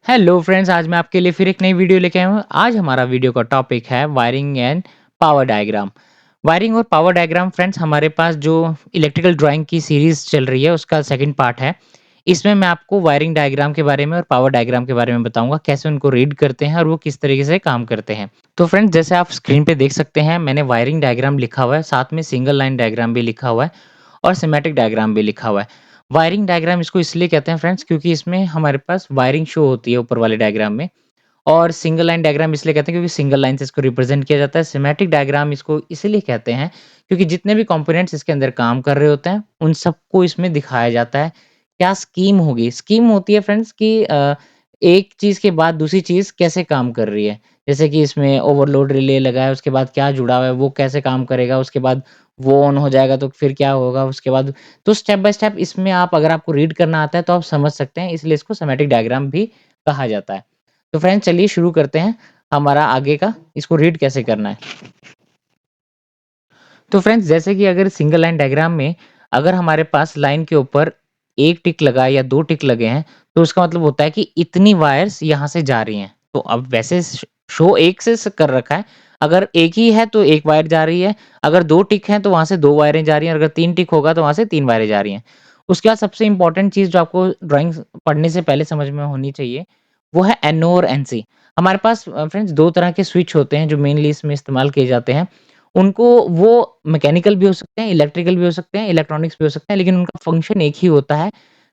Hello friends, आज मैं आपके लिए फिर एक नई वीडियो लेके आया हूँ। आज हमारा वीडियो का टॉपिक है wiring and power diagram. Wiring और पावर डायग्राम फ्रेंड्स, हमारे पास जो इलेक्ट्रिकल ड्राइंग की सीरीज़ चल रही है उसका सेकंड पार्ट है। इसमें मैं आपको वायरिंग डायग्राम के बारे में और पावर डायग्राम के बारे में बताऊँगा, कैसे उनको रीड करते हैं और वो किस तरीके से काम करते हैं। तो फ्रेंड्स, जैसे आप स्क्रीन पे देख सकते हैं, मैंने वायरिंग डायग्राम लिखा हुआ है, साथ में सिंगल लाइन डायग्राम भी लिखा हुआ है और स्कीमेटिक डायग्राम भी लिखा हुआ है। वायरिंग डायग्राम इसको इसलिए कहते हैं फ्रेंड्स, क्योंकि इसमें हमारे पास वायरिंग शो होती है ऊपर वाले डायग्राम में। और सिंगल लाइन डायग्राम इसलिए कहते हैं क्योंकि सिंगल लाइन से इसको रिप्रेजेंट किया जाता है। स्कीमेटिक डायग्राम इसको इसीलिए कहते हैं क्योंकि जितने भी कंपोनेंट्स इसके अंदर काम कर रहे होते हैं, उन सबको इसमें दिखाया जाता है। क्या स्कीम होगी? स्कीम होती है फ्रेंड्स कि एक चीज़ के बाद दूसरी चीज़ कैसे काम कर रही है। जैसे कि इसमें ओवरलोड रिले लगा है, उसके बाद क्या जुड़ा हुआ है, वो कैसे काम करेगा, उसके बाद वो ऑन हो जाएगा तो फिर क्या होगा, उसके बाद तो स्टेप बाय स्टेप इसमें आप अगर आपको रीड करना आता है तो आप समझ सकते हैं, इसलिए इसको स्कीमेटिक डायग्राम भी कहा जाता है। तो फ्रेंड्स, चलिए शुरू करते हैं हमारा आगे का, इसको रीड कैसे करना है। तो फ्रेंड्स, जैसे कि अगर सिंगल लाइन डायग्राम में अगर हमारे पास लाइन के ऊपर 1 टिक लगा है या 2 टिक लगे हैं, तो उसका मतलब होता है कि इतनी वायर्स यहाँ से जा रही हैं। तो अब वैसे शो 1 से कर रखा है, अगर 1 ही है तो 1 वायर जा रही है, अगर 2 टिक हैं तो वहाँ से 2 वायरें जा रही हैं और अगर 3 टिक होगा तो वहाँ से 3 वायरें जा रही हैं। उसके बाद सबसे इम्पोर्टेंट चीज़ जो आपको ड्राइंग पढ़ने से पहले समझ में होनी चाहिए, वो है एनओ और एनसी। हमारे पास फ्रेंड्स 2 तरह के स्विच होते हैं जो मेनली इसमें इस्तेमाल किए जाते हैं। उनको वो मैकेनिकल भी हो सकते हैं, इलेक्ट्रिकल भी हो सकते हैं, इलेक्ट्रॉनिक्स भी हो सकते हैं, लेकिन उनका फंक्शन एक ही होता है,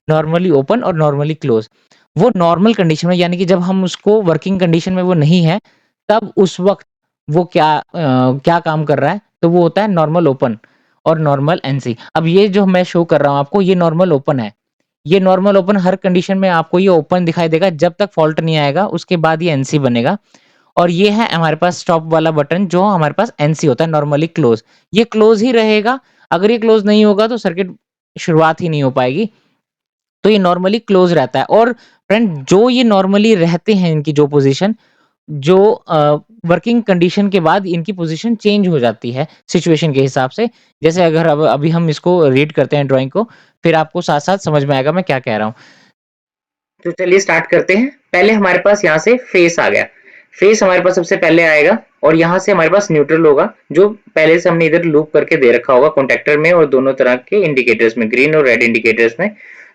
नॉर्मली ओपन और नॉर्मली क्लोज़। वो नॉर्मल कंडीशन में, यानी कि जब हम उसको वर्किंग कंडीशन में वो नहीं है, तब उस वक़्त वो क्या काम कर रहा है, तो वो होता है नॉर्मल ओपन और नॉर्मल एनसी। अब ये जो मैं शो कर रहा हूँ आपको, ये नॉर्मल ओपन है। ये नॉर्मल ओपन हर कंडीशन में आपको ये ओपन दिखाई देगा, जब तक फ़ॉल्ट नहीं आएगा, उसके बाद ये एनसी बनेगा। और ये है हमारे पास स्टॉप वाला बटन, जो हमारे पास एनसी होता है, नॉर्मली क्लोज़। ये क्लोज़ ही रहेगा, अगर ये क्लोज़ नहीं होगा तो सर्किट शुरुआत ही नहीं हो पाएगी। तो ये नॉर्मली क्लोज़ रहता है। और फ्रेंड, जो ये नॉर्मली रहते हैं, इनकी जो पोज़ीशन, जो वर्किंग कंडीशन के बाद इनकी पोज़ीशन चेंज हो जाती है सिचुएशन के हिसाब से। जैसे अगर अब अभी हम इसको रीड करते हैं ड्राइंग को, फिर आपको साथ-साथ समझ में आएगा मैं क्या कह रहा हूँ। तो चलिए स्टार्ट करते हैं। पहले हमारे पास यहाँ से फेस आ गया। फेस हमारे पास सबसे पहले आएगा और यहाँ से हमारे पास न्यूट्रल होगा, जो पहले से हमने इधर लूप करके दे रखा होगा कॉन्टैक्टर में और दोनों तरह के इंडिकेटर्स में, ग्रीन और रेड इंडिकेटर्स में,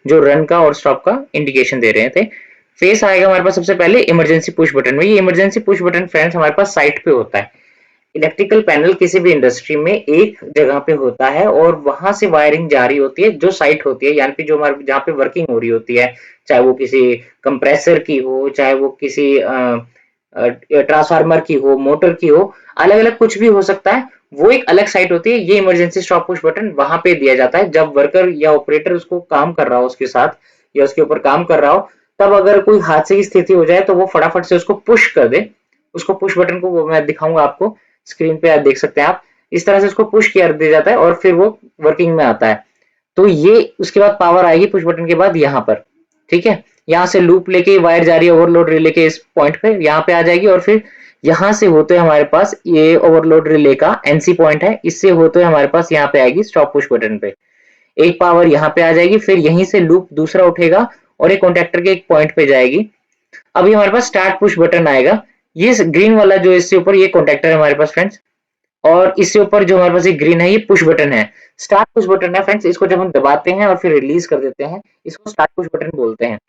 जो रन का और स्टॉप का इंडिकेशन दे रहे थे। फेस आएगा हमारे पास सबसे पहले इमरजेंसी पुश बटन में। ये इमरजेंसी पुश बटन फ्रेंड्स हमारे पास साइट पे होता है। इलेक्ट्रिकल पैनल किसी भी इंडस्ट्री में एक जगह पे होता है और वहां से वायरिंग जारी होती है, जो साइट होती है, यानी कि जो हमारे जहाँ पे वर्किंग हो रही होती है, चाहे वो किसी कंप्रेसर की हो, चाहे वो किसी ट्रांसफार्मर की हो, मोटर की हो, अलग अलग कुछ भी हो सकता है। वो एक अलग साइट होती है। ये इमरजेंसी स्टॉप पुश बटन वहां पे दिया जाता है जब वर्कर या ऑपरेटर उसको काम कर रहा हो, उसके साथ या उसके ऊपर काम कर रहा हो, तब अगर कोई हादसे की स्थिति हो जाए तो वो फटाफट से उसको पुश कर दे। उसको पुश बटन को वो मैं दिखाऊंगा आपको स्क्रीन पे, आप देख सकते हैं। आप इस तरह से उसको पुश किया दिया जाता है और फिर वो वर्किंग में आता है। तो ये उसके बाद पावर आएगी पुश बटन के बाद यहाँ पर, ठीक है। यहाँ से लूप लेके वायर जा रही है ओवरलोड रिले के इस पॉइंट पे, यहाँ पे आ जाएगी और फिर यहाँ से होते हमारे पास ये ओवरलोड रिले का एनसी पॉइंट है, इससे होते हमारे पास यहाँ पे आएगी स्टॉप पुश बटन पे। एक पावर यहाँ पे आ जाएगी, फिर यहीं से लूप दूसरा उठेगा और एक कॉन्टेक्टर के एक पॉइंट पे जाएगी। अभी हमारे पास स्टार्ट पुश बटन आएगा। ये ग्रीन वाला जो इससे ऊपर, ये कॉन्टेक्टर है हमारे पास फ्रेंड्स, और इससे ऊपर जो हमारे पास एक ग्रीन है, ये पुश बटन है। स्टार्ट पुश बटन है फ्रेंड्स, इसको जब हम दबाते हैं और फिर रिलीज कर देते हैं, इसको स्टार्ट पुश बटन बोलते हैं।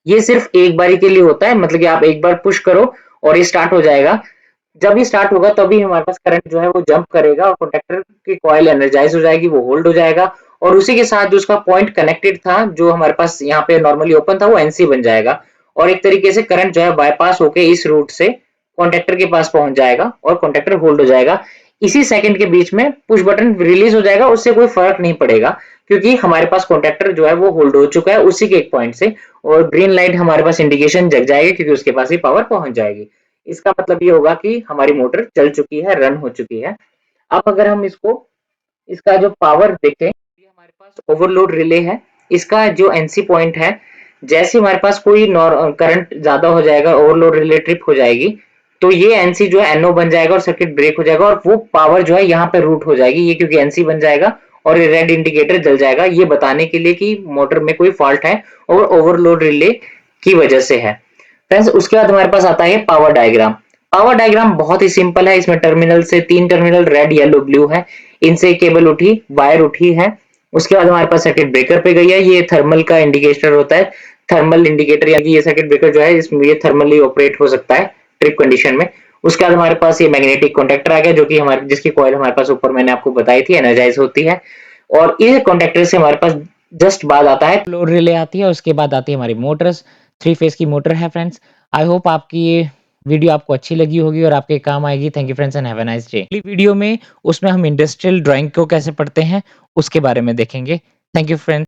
ये सिर्फ एक बारी के लिए होता है, मतलब कि आप एक बार पुश करो और ये स्टार्ट हो जाएगा। जब ये स्टार्ट होगा तभी हमारे पास करंट जो है वो जंप करेगा और प्रोटेक्टर की कॉइल एनर्जाइज हो जाएगी, वो होल्ड हो जाएगा और उसी के साथ जो उसका पॉइंट कनेक्टेड था, जो हमारे पास यहाँ पे नॉर्मली ओपन था, वो एनसी बन जाएगा और एक तरीके से करंट जो है बाईपास होके इस रूट से कॉन्टेक्टर के पास पहुंच जाएगा और कॉन्टेक्टर होल्ड हो जाएगा। इसी सेकंड के बीच में पुश बटन रिलीज हो जाएगा, उससे कोई फर्क नहीं पड़ेगा क्योंकि हमारे पास कॉन्टेक्टर जो है वो होल्ड हो चुका है उसी के एक पॉइंट से, और ग्रीन लाइट हमारे पास इंडिकेशन जग जाएगी क्योंकि उसके पास ही पावर पहुंच जाएगी। इसका मतलब ये होगा कि हमारी मोटर चल चुकी है, रन हो चुकी है। अब अगर हम इसका जो पावर देखें, ये हमारे पास ओवरलोड रिले है। इसका जो एनसी पॉइंट है, जैसे हमारे पास कोई करंट ज्यादा हो जाएगा, ओवरलोड रिले ट्रिप हो जाएगी, तो ये एनसी जो है एनओ बन जाएगा और सर्किट ब्रेक हो जाएगा और वो पावर जो है यहाँ पे रूट हो जाएगी, ये क्योंकि एनसी बन जाएगा और ये रेड इंडिकेटर जल जाएगा, ये बताने के लिए कि मोटर में कोई फॉल्ट है और ओवरलोड रिले की वजह से है। फ्रेंड्स उसके बाद हमारे पास आता है पावर डायग्राम। पावर डायग्राम बहुत ही सिंपल है, इसमें टर्मिनल से 3 टर्मिनल रेड, येलो, ब्लू है, इनसे केबल उठी, वायर उठी है। उसके बाद हमारे पास सर्किट ब्रेकर पे गई है, ये थर्मल का इंडिकेटर होता है, थर्मल इंडिकेटर, यानी ये सर्किट ब्रेकर जो है इसमें ये थर्मली ऑपरेट हो सकता है ट्रिप कंडीशन में। उसके बाद हमारे पास ये मैग्नेटिक कॉन्टेक्टर आ गया, जो कि हमारे जिसकी कॉइल हमारे पास ऊपर मैंने आपको बताई थी एनर्जाइज होती है। और इस कॉन्टेक्टर से हमारे पास जस्ट बाद आता है लोड रिले आती है, उसके बाद आती है हमारी मोटर्स, 3 फेज की मोटर है फ्रेंड्स। आई होप आपकी ये वीडियो आपको अच्छी लगी होगी और आपके काम आएगी। Thank you friends and have a nice day. अगली वीडियो में उसमें हम इंडस्ट्रियल ड्राइंग को कैसे पढ़ते हैं उसके बारे में देखेंगे। Thank you friends.